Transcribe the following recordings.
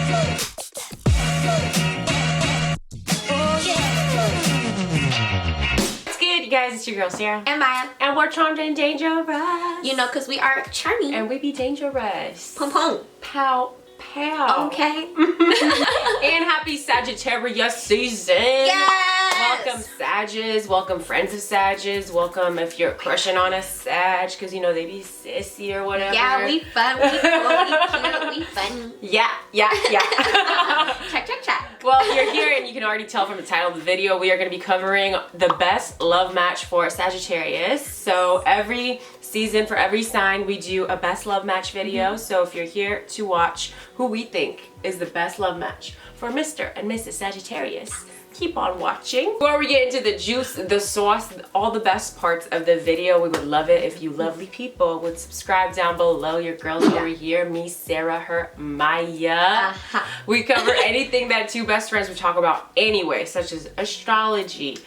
You guys, it's your girl Sarah and Maya, and we're charmed and dangerous. You know, cause we are charming and we be dangerous. Pum pum, pow pow. Okay. And happy Sagittarius season. Yes. Welcome Sages. Welcome friends of Sages. Welcome if you're crushing on a Sag, because you know they be sissy or whatever. Yeah, we fun. We cool. We cute. We funny. Yeah. Check. Well, you're here and you can already tell from the title of the video, we are going to be covering the best love match for Sagittarius. So every season, for every sign, we do a best love match video. So if you're here to watch who we think is the best love match for Mr. and Mrs. Sagittarius, keep on watching. Before we get into the juice, the sauce, all the best parts of the video, we would love it if you lovely people would subscribe down below. Your girls over here, me, Sarah, her, Maya. We cover anything that two best friends would talk about anyway, such as astrology,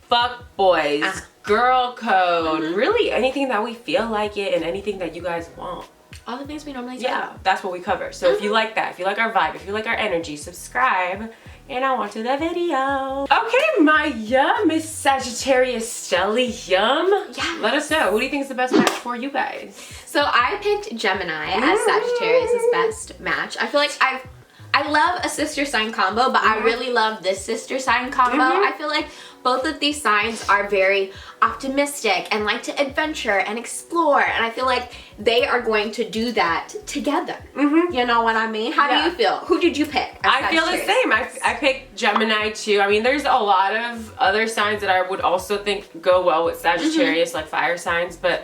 fuck boys, girl code, really anything that we feel like it and anything that you guys want. All the things we normally do. Yeah, that's what we cover. So if you like that, if you like our vibe, if you like our energy, subscribe. And on to the video. Okay, Maya, Miss Sagittarius Stellium. Yeah. Let us know. Who do you think is the best match for you guys? So I picked Gemini as Sagittarius' best match. I feel like I love a sister sign combo, but I really love this sister sign combo. I feel like both of these signs are very optimistic and like to adventure and explore, and I feel like they are going to do that together. You know what I mean? How do you feel? Who did you pick? I feel the same. I picked Gemini too. I mean, there's a lot of other signs that I would also think go well with Sagittarius, like fire signs, but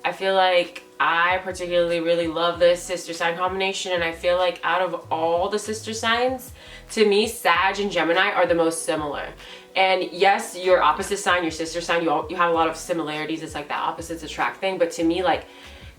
I feel like I particularly really love this sister sign combination, and I feel like out of all the sister signs, to me, Sag and Gemini are the most similar. And yes, your opposite sign, your sister sign, you have a lot of similarities. It's like that opposites attract thing, but to me, like,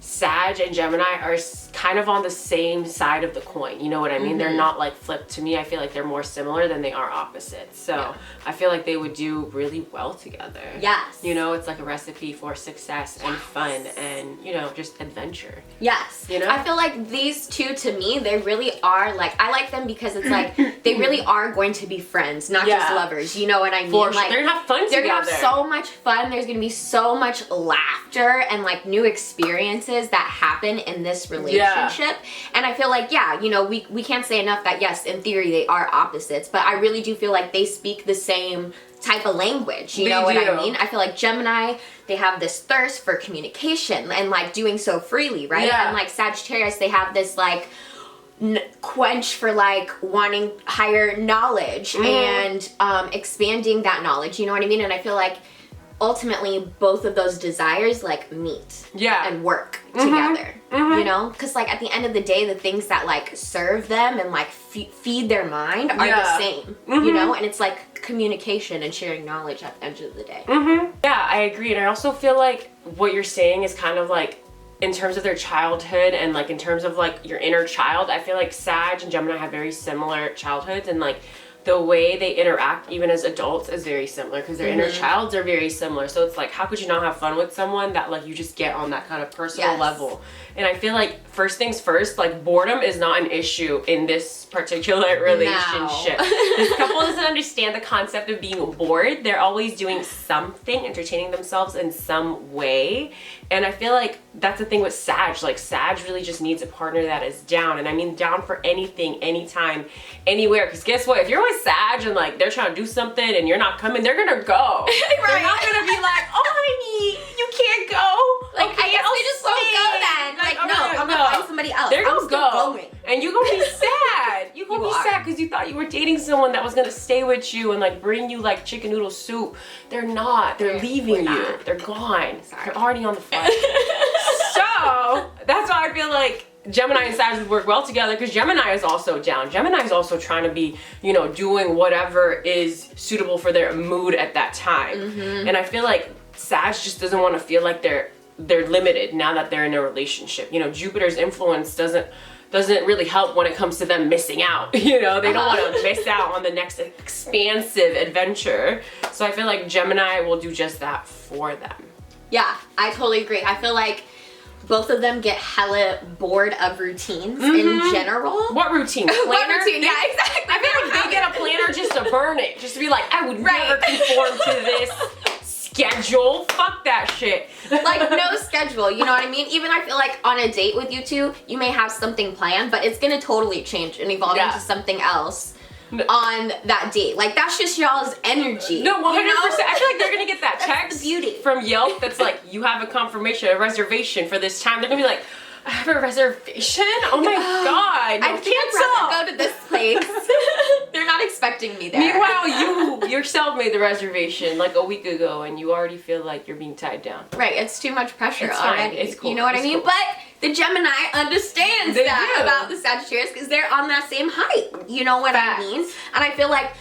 Sag and Gemini are kind of on the same side of the coin. You know what I mean? They're not like flipped. To me, I feel like they're more similar than they are opposites. So I feel like they would do really well together. Yes. You know, it's like a recipe for success and fun and, you know, just adventure. Yes. You know? I feel like these two, to me, they really are like, I like them because it's like, they really are going to be friends, not just lovers. You know what I mean? For like, they're gonna have fun together. They're gonna have so much fun. There's gonna be so much laughter and like new experiences that happen in this relationship. And I feel like, you know, we can't say enough that yes, in theory they are opposites, but I really do feel like they speak the same type of language. You know what I mean? I feel like Gemini, they have this thirst for communication and like doing so freely, right? And like Sagittarius, they have this like quench for like wanting higher knowledge and expanding that knowledge. You know what I mean? And I feel like ultimately both of those desires like meet and work together. You know, because like at the end of the day, the things that like serve them and like feed their mind are the same. You know, and it's like communication and sharing knowledge at the end of the day. Yeah, I agree. And I also feel like what you're saying is kind of like in terms of their childhood and like in terms of like your inner child, I feel like Sag and Gemini have very similar childhoods, and like the way they interact even as adults is very similar because their inner childs are very similar. So it's like, how could you not have fun with someone that like you just get on that kind of personal level? And I feel like first things first, like boredom is not an issue in this particular relationship. This couple doesn't understand the concept of being bored. They're always doing something, entertaining themselves in some way. And I feel like that's the thing with Sag. Like Sag really just needs a partner that is down. And I mean down for anything, anytime, anywhere. Because guess what? If you're with Sag and like they're trying to do something and you're not coming, they're gonna go. They're not gonna be like, oh honey, you can't go. Like, okay, I guess we just won't go then. Like, no, I'm gonna find somebody else. They're gonna go. Going. And you're gonna be sad. You're gonna be sad because you thought you were dating someone that was gonna stay with you and like bring you like chicken noodle soup. They're not. They're leaving you. They're gone. They're already on the flight. So that's why I feel like Gemini and Sag would work well together, because Gemini is also down. Gemini is also trying to be, you know, doing whatever is suitable for their mood at that time. And I feel like Sag just doesn't want to feel like they're limited now that they're in a relationship. You know, Jupiter's influence doesn't really help when it comes to them missing out. You know, they don't want to miss out on the next expansive adventure. So I feel like Gemini will do just that for them. Yeah, I totally agree. I feel like both of them get hella bored of routines in general. What routine? Planner? What routine? Yeah, exactly. I feel like they get a planner just to burn it. Just to be like, I would never conform to this schedule. Fuck that shit. Like, no schedule, you know what I mean? Even I feel like on a date with you two, you may have something planned, but it's gonna totally change and evolve into something else on that date. Like, that's just y'all's energy. No, 100%. You know? I feel like they're gonna get that text the beauty. from Yelp that's like, you have a confirmation, a reservation for this time. They're gonna be like, I have a reservation? Oh my god, no, I think I'd rather go to this place. They're not expecting me there. Meanwhile, you yourself made the reservation like a week ago and you already feel like you're being tied down. Right, it's too much pressure It's already. fine. It's cool. You know what I mean? Cool. But the Gemini understands that about the Sagittarius because they're on that same height. You know what I mean? And I feel like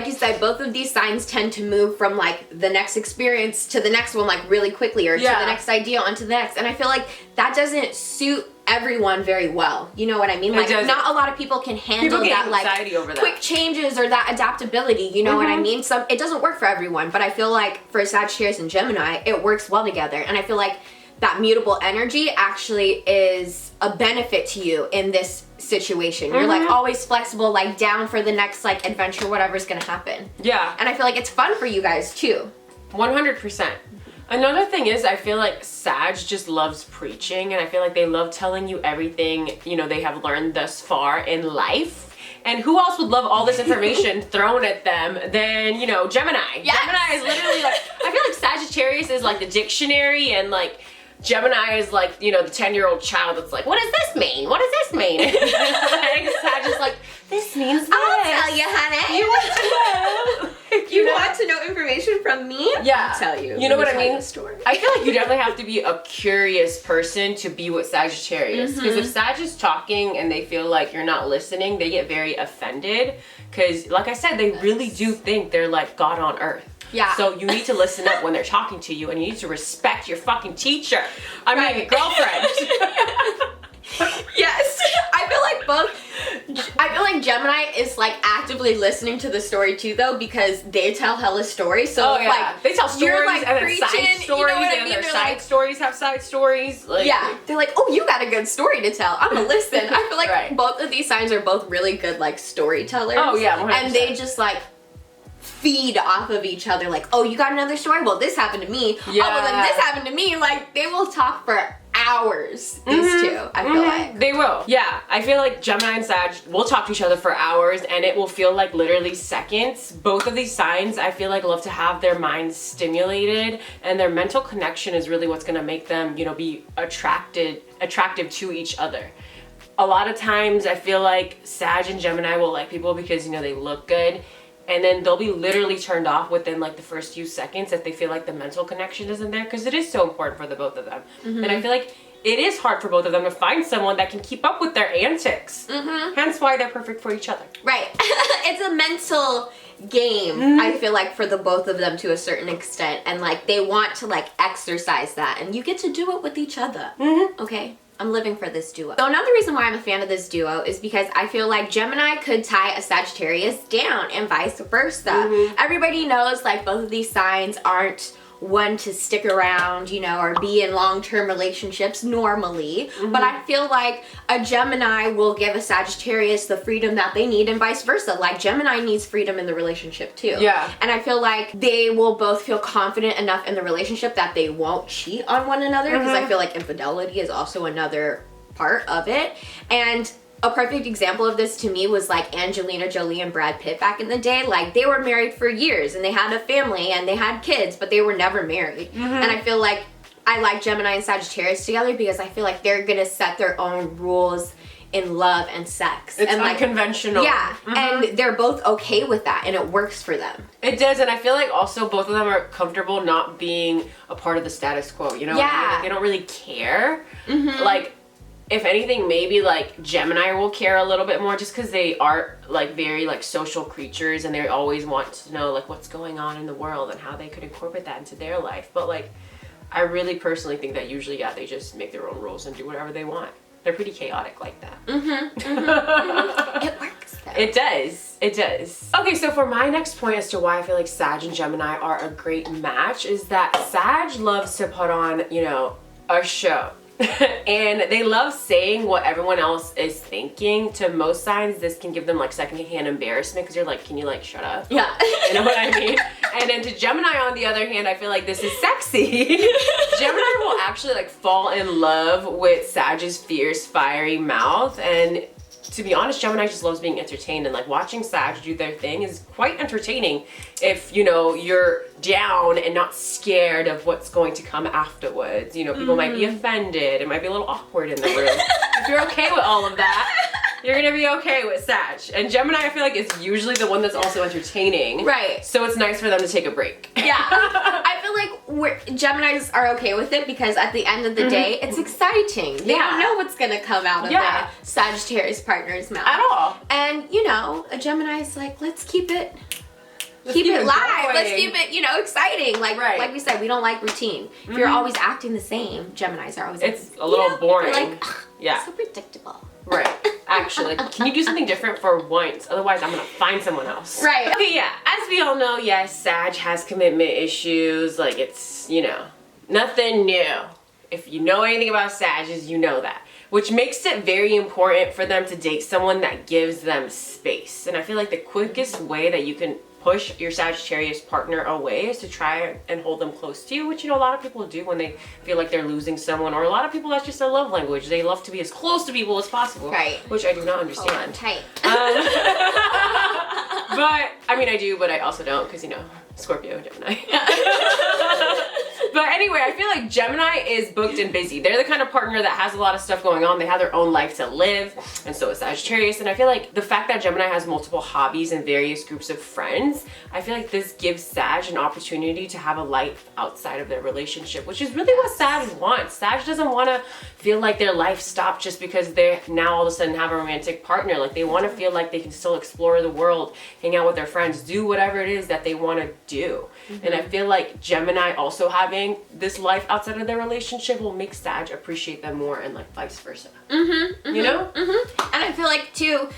you said, both of these signs tend to move from like the next experience to the next one like really quickly, or to the next idea onto the next. And I feel like that doesn't suit everyone very well. You know what I mean? Like, not a lot of people can handle that like over quick changes or that adaptability. You know what I mean? It doesn't work for everyone, but I feel like for Sagittarius and Gemini, it works well together. And I feel like that mutable energy actually is a benefit to you in this situation. You're like always flexible, like down for the next like adventure, whatever's gonna happen. Yeah. And I feel like it's fun for you guys too. 100%. Another thing is, I feel like Sag just loves preaching, and I feel like they love telling you everything, you know, they have learned thus far in life. And who else would love all this information thrown at them than, you know, Gemini? Yes. Gemini is literally like, I feel like Sagittarius is like the dictionary, and like Gemini is like, you know, the 10-year-old child that's like, what does this mean? What does this mean? Like, Sag is like, this means this. I'll tell you, honey. You want to know? You want to know information from me? Yeah. I'll tell you. You know what I mean? Story. I feel like you definitely have to be a curious person to be with Sagittarius. Because if Sag is talking and they feel like you're not listening, they get very offended. Because, like I said, they really do think they're like God on earth. Yeah. So you need to listen up when they're talking to you, and you need to respect your fucking teacher. I mean, girlfriend. Yes. I feel like Gemini is like actively listening to the story too, though, because they tell hella stories. So like they tell stories, like and then side stories, you know what I and mean? their They're side like, stories have side stories. Like, yeah, they're like, oh, you got a good story to tell. I'm gonna listen. I feel like both of these signs are both really good like storytellers. Oh yeah, 100%. And they just like feed off of each other. Like, oh, you got another story? Well, this happened to me. Yeah. Oh, well, then this happened to me. Like, they will talk for hours, these two, I feel like. They will. Yeah, I feel like Gemini and Sag will talk to each other for hours, and it will feel like literally seconds. Both of these signs, I feel like, love to have their minds stimulated, and their mental connection is really what's gonna make them, you know, be attractive to each other. A lot of times, I feel like Sag and Gemini will like people because, you know, they look good, and then they'll be literally turned off within like the first few seconds if they feel like the mental connection isn't there, because it is so important for the both of them. And I feel like it is hard for both of them to find someone that can keep up with their antics. Hence why they're perfect for each other. Right. It's a mental game, I feel like, for the both of them to a certain extent, and like they want to like exercise that, and you get to do it with each other. Okay? I'm living for this duo. So another reason why I'm a fan of this duo is because I feel like Gemini could tie a Sagittarius down and vice versa. Everybody knows like both of these signs aren't one to stick around, you know, or be in long-term relationships normally. But I feel like a Gemini will give a Sagittarius the freedom that they need, and vice versa. Like, Gemini needs freedom in the relationship too. Yeah. And I feel like they will both feel confident enough in the relationship that they won't cheat on one another, because I feel like infidelity is also another part of it. And a perfect example of this to me was like Angelina Jolie and Brad Pitt back in the day. Like, they were married for years and they had a family and they had kids, but they were never married. And I feel like I like Gemini and Sagittarius together because I feel like they're gonna set their own rules in love and sex. It's and like, unconventional. Yeah, and they're both okay with that, and it works for them. It does, and I feel like also both of them are comfortable not being a part of the status quo, you know? Yeah. I mean? Like, they don't really care. Like, if anything, maybe like Gemini will care a little bit more, just because they are like very like social creatures, and they always want to know like what's going on in the world and how they could incorporate that into their life. But like, I really personally think that usually, yeah, they just make their own rules and do whatever they want. They're pretty chaotic like that. It works though. It does. It does. Okay, so for my next point as to why I feel like Sag and Gemini are a great match is that Sag loves to put on, you know, a show. And they love saying what everyone else is thinking. To most signs, this can give them like secondhand embarrassment because you're like, can you like shut up? Yeah. You know what I mean? And then to Gemini, on the other hand, I feel like this is sexy. Gemini will actually like fall in love with Sag's fierce, fiery mouth. And to be honest, Gemini just loves being entertained, and like watching Sag do their thing is quite entertaining if, you know, you're down and not scared of what's going to come afterwards. You know, people might be offended. It might be a little awkward in the room. If you're okay with all of that, you're gonna be okay with Sag. And Gemini, I feel like, is usually the one that's also entertaining. Right. So it's nice for them to take a break. Yeah. I feel like Geminis are okay with it because at the end of the day, it's exciting. They don't know what's gonna come out of the Sagittarius partner's mouth. At all. And, you know, a Gemini's like, let's keep it live. going. Let's keep it, you know, exciting. Like we said, we don't like routine. If you're always acting the same, Geminis are always It's a little boring. Like, yeah. so predictable. Right. Actually, can you do something different for once? Otherwise, I'm gonna find someone else. Right. Okay, yeah. As we all know, yes, Sag has commitment issues. Like, it's, you know, nothing new. If you know anything about Sages, you know that. Which makes it very important for them to date someone that gives them space. And I feel like the quickest way that you can push your Sagittarius partner away is to try and hold them close to you, which, you know, a lot of people do when they feel like they're losing someone, or a lot of people, that's just their love language. They love to be as close to people as possible. Right. Which I do not understand. Oh, I'm tight. But, I mean, I do, but I also don't, because, you know, Scorpio, Gemini. But anyway, I feel like Gemini is booked and busy. They're the kind of partner that has a lot of stuff going on. They have their own life to live, and so is Sagittarius. And I feel like the fact that Gemini has multiple hobbies and various groups of friends, I feel like this gives Sag an opportunity to have a life outside of their relationship, which is really what Sag wants. Sag doesn't want to feel like their life stopped just because they now all of a sudden have a romantic partner. Like, they want to feel like they can still explore the world, hang out with their friends, do whatever it is that they want to do. And I feel like Gemini also having this life outside of their relationship will make Sag appreciate them more, and like vice versa. You know? And I feel like too,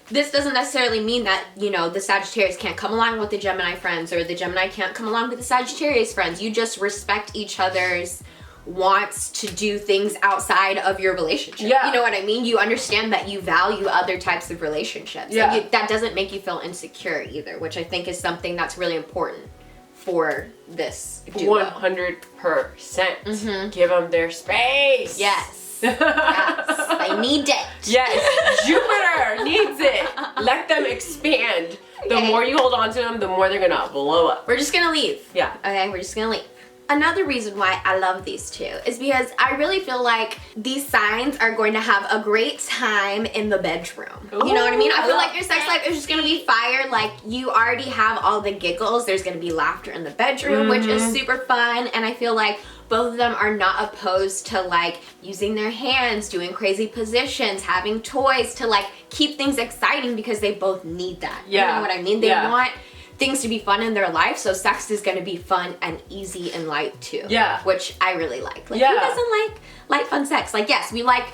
this doesn't necessarily mean that, you know, the Sagittarius can't come along with the Gemini friends, or the Gemini can't come along with the Sagittarius friends. You just respect each other's wants to do things outside of your relationship. Yeah. You know what I mean? You understand that you value other types of relationships. Yeah. And that doesn't make you feel insecure either, which I think is something that's really important for this duo. 100%. Give them their space. Yes. Yes. They need it. Yes. Jupiter needs it. Let them expand. The more you hold on to them, the more they're gonna blow up. We're just gonna leave. Yeah. Okay, we're just gonna leave. Another reason why I love these two is because I really feel like these signs are going to have a great time in the bedroom. Ooh, you know what I mean? I feel love like your sex life is just gonna be fire. Like, you already have all the giggles. There's gonna be laughter in the bedroom, which is super fun. And I feel like both of them are not opposed to like using their hands, doing crazy positions, having toys to like keep things exciting, because they both need that. Yeah. You know what I mean? They want things to be fun in their life, so sex is gonna be fun and easy and light too. Yeah. Which I really like. Like, who doesn't like light, fun sex? Like, yes, we like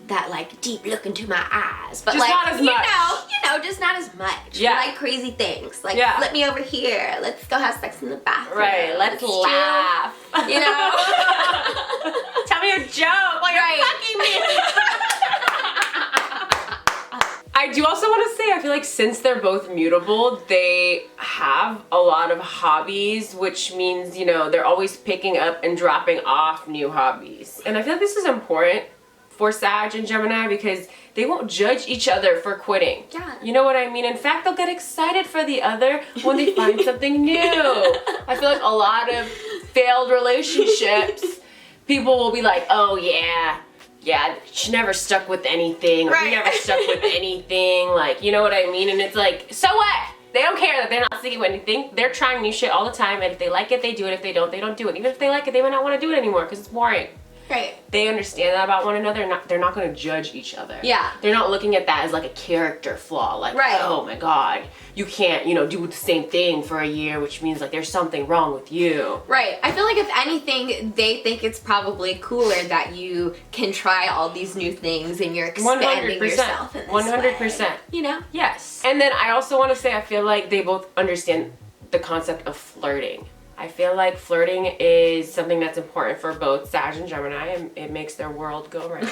that like deep look into my eyes, but just like, not as much. you know, just not as much. Yeah. We like crazy things. Like, flip me over here. Let's go have sex in the bathroom. Right. Let's laugh. You know? Tell me a joke while you're fucking me. I do also want to say, I feel like since they're both mutable, they have a lot of hobbies, which means, you know, they're always picking up and dropping off new hobbies. And I feel like this is important for Sag and Gemini because they won't judge each other for quitting. Yeah. You know what I mean? In fact, they'll get excited for the other when they find something new. I feel like a lot of failed relationships, people will be like, oh yeah, she never stuck with anything, or he never stuck with anything, like, you know what I mean? And it's like, so what? They don't care that they're not sticking with anything. They're trying new shit all the time, and if they like it, they do it. If they don't, they don't do it. Even if they like it, they might not want to do it anymore because it's boring. Right. They understand that about one another. They're not going to judge each other. Yeah. They're not looking at that as like a character flaw. Like, oh my God, you can't, you know, do the same thing for a year, which means like there's something wrong with you. Right. I feel like if anything, they think it's probably cooler that you can try all these new things and you're expanding 100%. yourself in this 100%. way. You know? Yes. And then I also want to say, I feel like they both understand the concept of flirting. I feel like flirting is something that's important for both Sag and Gemini, and it makes their world go round.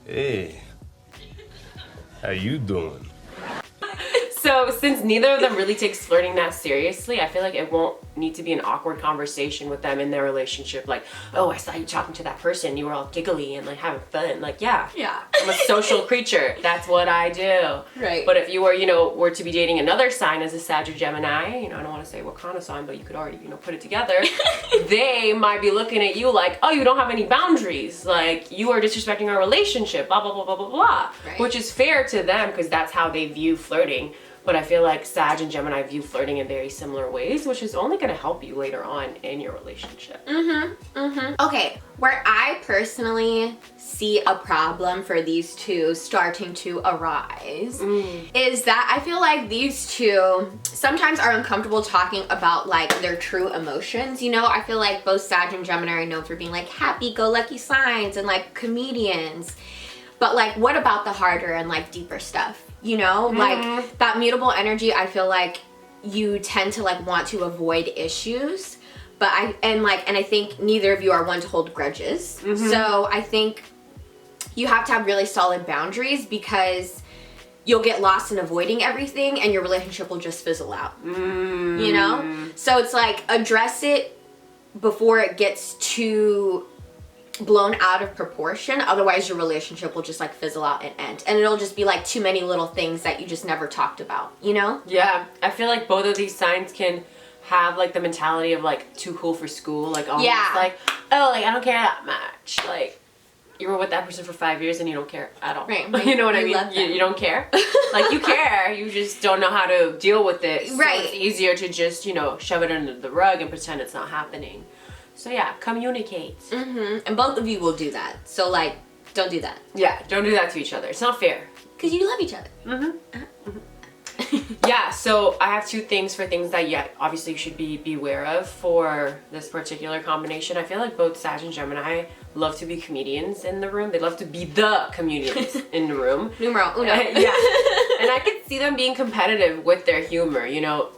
Hey, how you doing? So since neither of them really takes flirting that seriously, I feel like it won't need to be an awkward conversation with them in their relationship. Like, oh, I saw you talking to that person. You were all giggly and like having fun. Like, yeah. I'm a social creature. That's what I do. Right. But if you were, were to be dating another sign as a Sag or Gemini, I don't want to say what kind of sign, but you could already, put it together. They might be looking at you like, oh, you don't have any boundaries. Like, you are disrespecting our relationship, blah, blah, blah, blah, blah, blah. Right. Which is fair to them because that's how they view flirting. But I feel like Sag and Gemini view flirting in very similar ways, which is only going to help you later on in your relationship. Okay, where I personally see a problem for these two starting to arise is that I feel like these two sometimes are uncomfortable talking about like their true emotions. I feel like both Sag and Gemini are known for being like happy-go-lucky signs and like comedians. But like, what about the harder and like deeper stuff? Like that mutable energy, I feel like you tend to like want to avoid issues. But I think neither of you are one to hold grudges. So I think you have to have really solid boundaries because you'll get lost in avoiding everything and your relationship will just fizzle out. So it's like, address it before it gets too blown out of proportion. Otherwise your relationship will just like fizzle out and end, and it'll just be like too many little things that you just never talked about. Yeah, I feel like both of these signs can have like the mentality of like too cool for school, like almost like, oh, like I don't care that much. Like, you were with that person for 5 years and you don't care at all. Right. You know what I mean? You don't care. Like, you care, you just don't know how to deal with it. So Right. it's easier to just, shove it under the rug and pretend it's not happening. So yeah, communicate. And both of you will do that. So like, don't do that. Yeah, don't do that to each other. It's not fair. Because you love each other. Yeah, so I have two things that obviously you should be beware of for this particular combination. I feel like both Sag and Gemini love to be comedians in the room. They love to be the comedians in the room. Numero uno. Yeah. And I could see them being competitive with their humor.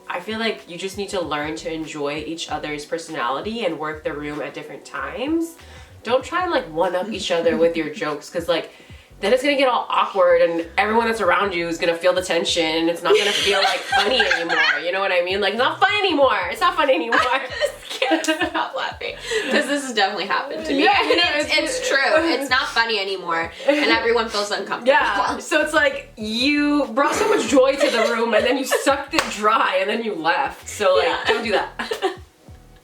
I feel like you just need to learn to enjoy each other's personality and work the room at different times. Don't try and like one up each other with your jokes, because like then it's gonna get all awkward and everyone that's around you is gonna feel the tension and it's not gonna feel like funny anymore. You know what I mean? Like, it's not fun anymore. It's not fun anymore. I just can't stop laughing because this has definitely happened to me. Yeah, it's true. It's not funny anymore and everyone feels uncomfortable. Yeah, so it's like you brought so much joy to the room and then you sucked it dry and then you left. So like, don't do that.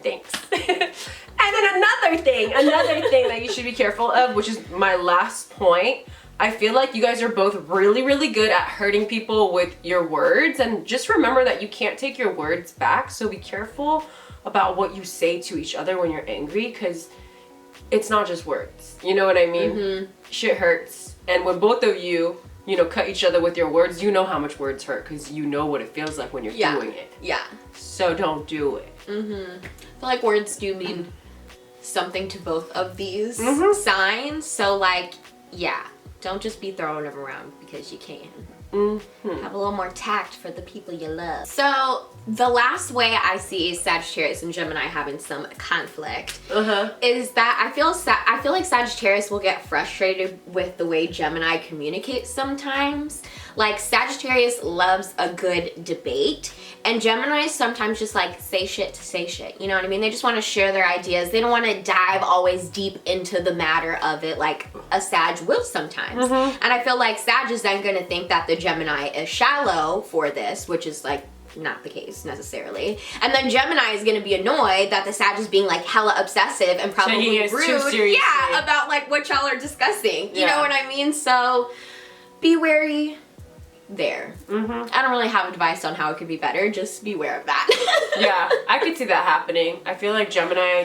Thanks. And then another thing that you should be careful of, which is my last point. I feel like you guys are both really, really good at hurting people with your words, and just remember that you can't take your words back, so be careful about what you say to each other when you're angry, because it's not just words. You know what I mean? Shit hurts. And when both of you, cut each other with your words, you know how much words hurt, because you know what it feels like when you're doing it. Yeah. So don't do it. I feel like words do mean something to both of these signs, so like, yeah. Don't just be throwing them around because you can. Have a little more tact for the people you love. So the last way I see Sagittarius and Gemini having some conflict is that I feel like Sagittarius will get frustrated with the way Gemini communicates sometimes. Like, Sagittarius loves a good debate, and Gemini sometimes just like say shit to say shit. You know what I mean? They just want to share their ideas. They don't want to dive always deep into the matter of it like a Sag will sometimes. And I feel like Sag is then going to think that the Gemini is shallow for this, which is like not the case necessarily. And then Gemini is going to be annoyed that the Sag is being like hella obsessive and probably rude. Yeah, about like what y'all are discussing. You know what I mean? So be wary there. I don't really have advice on how it could be better. Just beware of that. Yeah, I could see that happening. I feel like Gemini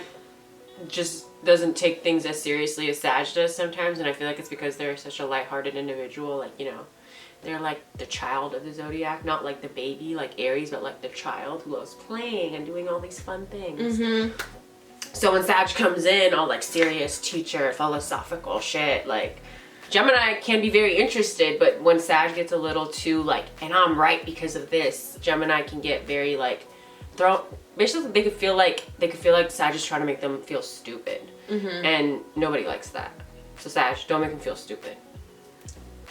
just doesn't take things as seriously as Sag does sometimes, and I feel like it's because they're such a lighthearted individual. Like, they're like the child of the zodiac, not like the baby like Aries, but like the child who loves playing and doing all these fun things. So when Sag comes in all like serious teacher, philosophical shit, like Gemini can be very interested, but when Sag gets a little too like, and I'm right because of this, Gemini can get very like basically they could feel like Sag is trying to make them feel stupid. And nobody likes that. So Sag, don't make them feel stupid.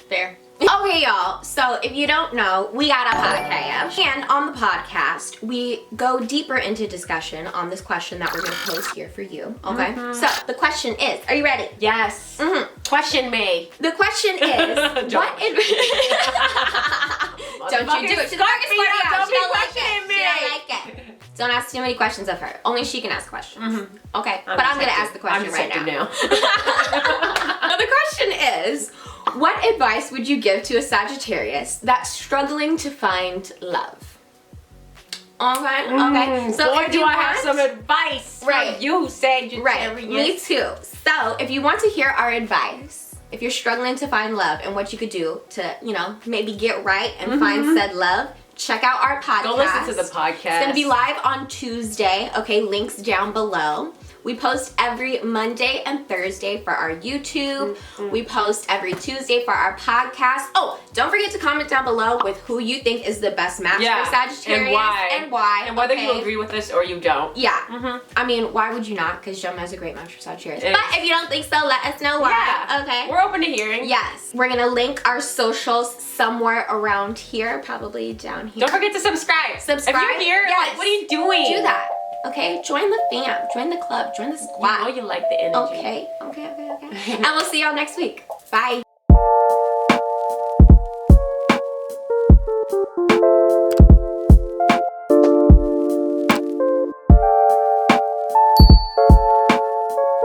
Fair. Okay, y'all, so if you don't know, we got a podcast, and on the podcast we go deeper into discussion on this question that we're going to pose here for you, okay? So the question is, are you ready? Yes. Question me. The question is, what don't you do it. She's already squirting out. She don't like it. She don't like it. Don't ask too many questions of her. Only she can ask questions. Okay, but I'm going to ask the question right now. So the question is, what advice would you give to a Sagittarius that's struggling to find love? Okay. So boy, do I have some advice right. for you, Sagittarius. Right, me too. So if you want to hear our advice, if you're struggling to find love and what you could do to, you know, maybe get right and find said love, check out our podcast. Go listen to the podcast. It's going to be live on Tuesday. Okay, links down below. We post every Monday and Thursday for our YouTube. We post every Tuesday for our podcast. Oh, don't forget to comment down below with who you think is the best match for Sagittarius. And why. And whether you agree with this or you don't. Yeah. I mean, why would you not? Because Gemini is a great match for Sagittarius. But if you don't think so, let us know why. Yeah. Okay. We're open to hearing. Yes. We're going to link our socials somewhere around here. Probably down here. Don't forget to subscribe. Subscribe. If you're here, like, what are you doing? Do that. Okay, join the fam, join the club, join the squad. You know you like the energy. Okay. And we'll see y'all next week. Bye.